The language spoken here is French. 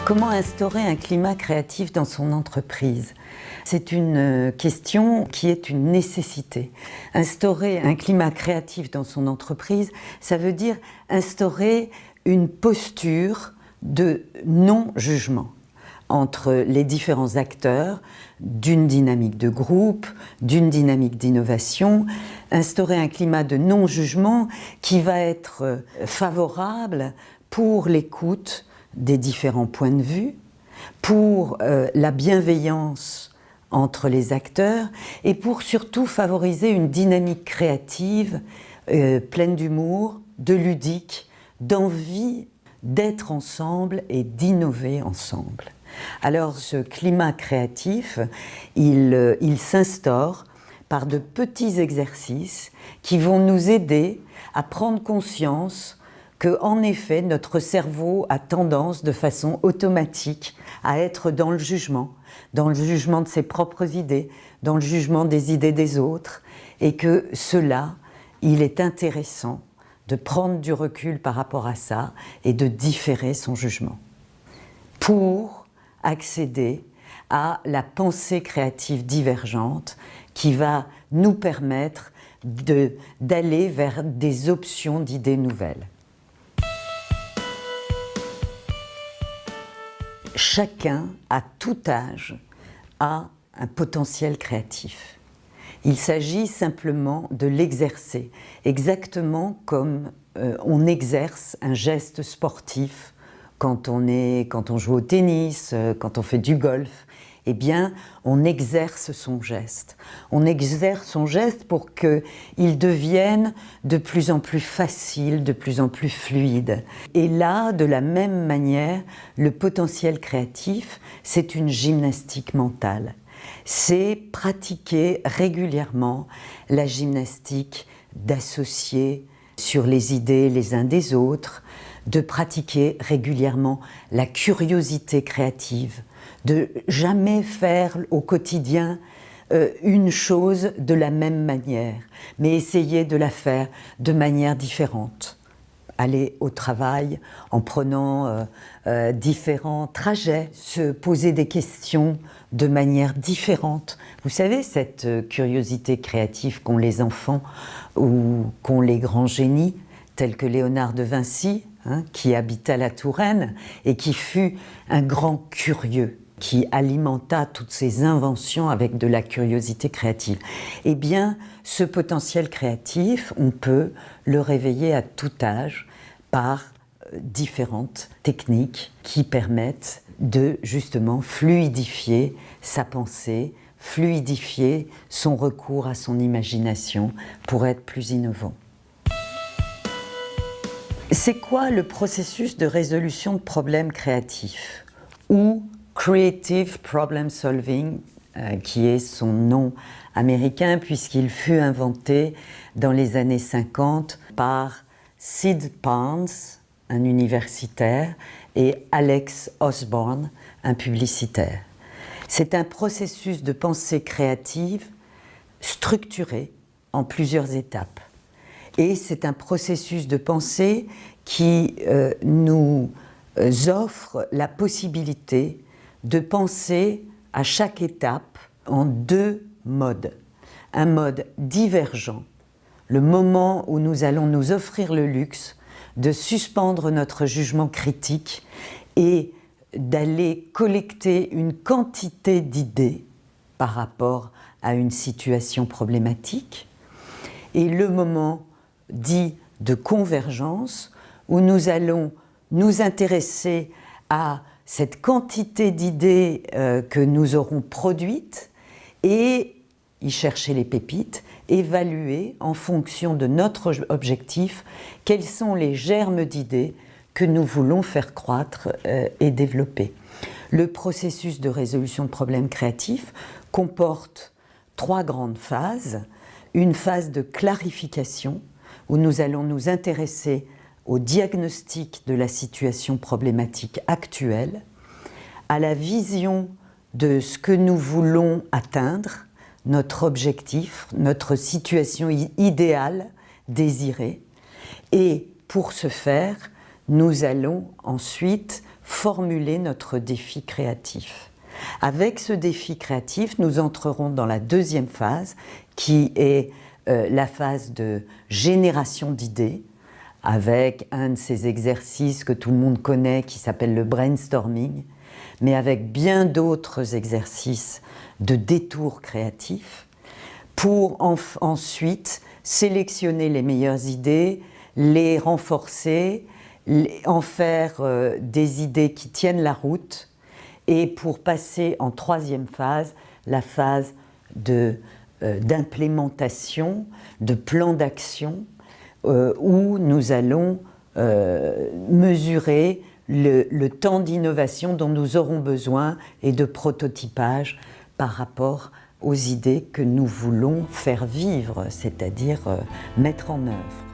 Comment instaurer un climat créatif dans son entreprise? C'est une question qui est une nécessité. Instaurer un climat créatif dans son entreprise, ça veut dire instaurer une posture de non-jugement entre les différents acteurs d'une dynamique de groupe, d'une dynamique d'innovation, instaurer un climat de non-jugement qui va être favorable pour l'écoute des différents points de vue, pour la bienveillance entre les acteurs et pour surtout favoriser une dynamique créative pleine d'humour, de ludique, d'envie d'être ensemble et d'innover ensemble. Alors ce climat créatif, il s'instaure par de petits exercices qui vont nous aider à prendre conscience que, en effet, notre cerveau a tendance, de façon automatique, à être dans le jugement de ses propres idées, dans le jugement des idées des autres, et que cela, il est intéressant de prendre du recul par rapport à ça et de différer son jugement pour accéder à la pensée créative divergente qui va nous permettre d'aller vers des options d'idées nouvelles. Chacun, à tout âge, a un potentiel créatif. Il s'agit simplement de l'exercer, exactement comme on exerce un geste sportif quand on joue au tennis, quand on fait du golf. Eh bien, on exerce son geste. On exerce son geste pour qu'il devienne de plus en plus facile, de plus en plus fluide. Et là, de la même manière, le potentiel créatif, c'est une gymnastique mentale. C'est pratiquer régulièrement la gymnastique d'associer sur les idées les uns des autres, de pratiquer régulièrement la curiosité créative, de jamais faire au quotidien une chose de la même manière, mais essayer de la faire de manière différente. Aller au travail en prenant différents trajets, se poser des questions de manière différente. Vous savez, cette curiosité créative qu'ont les enfants ou qu'ont les grands génies, tels que Léonard de Vinci, qui habita la Touraine et qui fut un grand curieux, qui alimenta toutes ses inventions avec de la curiosité créative. Eh bien, ce potentiel créatif, on peut le réveiller à tout âge par différentes techniques qui permettent de justement fluidifier sa pensée, fluidifier son recours à son imagination pour être plus innovant. C'est quoi le processus de résolution de problèmes créatifs ou Creative Problem Solving, qui est son nom américain puisqu'il fut inventé dans les années 50 par Sid Barnes, un universitaire, et Alex Osborne, un publicitaire. C'est un processus de pensée créative structuré en plusieurs étapes. Et c'est un processus de pensée qui nous offre la possibilité de penser à chaque étape en deux modes. Un mode divergent, le moment où nous allons nous offrir le luxe de suspendre notre jugement critique et d'aller collecter une quantité d'idées par rapport à une situation problématique. Et le moment dit de convergence, où nous allons nous intéresser à cette quantité d'idées que nous aurons produites et y chercher les pépites, évaluer en fonction de notre objectif quels sont les germes d'idées que nous voulons faire croître et développer. Le processus de résolution de problèmes créatifs comporte 3 grandes phases. Une phase de clarification, où nous allons nous intéresser au diagnostic de la situation problématique actuelle, à la vision de ce que nous voulons atteindre, notre objectif, notre situation idéale, désirée. Et pour ce faire, nous allons ensuite formuler notre défi créatif. Avec ce défi créatif, nous entrerons dans la deuxième phase, qui est la phase de génération d'idées, avec un de ces exercices que tout le monde connaît qui s'appelle le brainstorming, mais avec bien d'autres exercices de détour créatif, pour ensuite sélectionner les meilleures idées, les renforcer, en faire des idées qui tiennent la route, et pour passer en troisième phase, la phase d'implémentation, de plan d'action, où nous allons mesurer le temps d'innovation dont nous aurons besoin et de prototypage par rapport aux idées que nous voulons faire vivre, c'est-à-dire mettre en œuvre.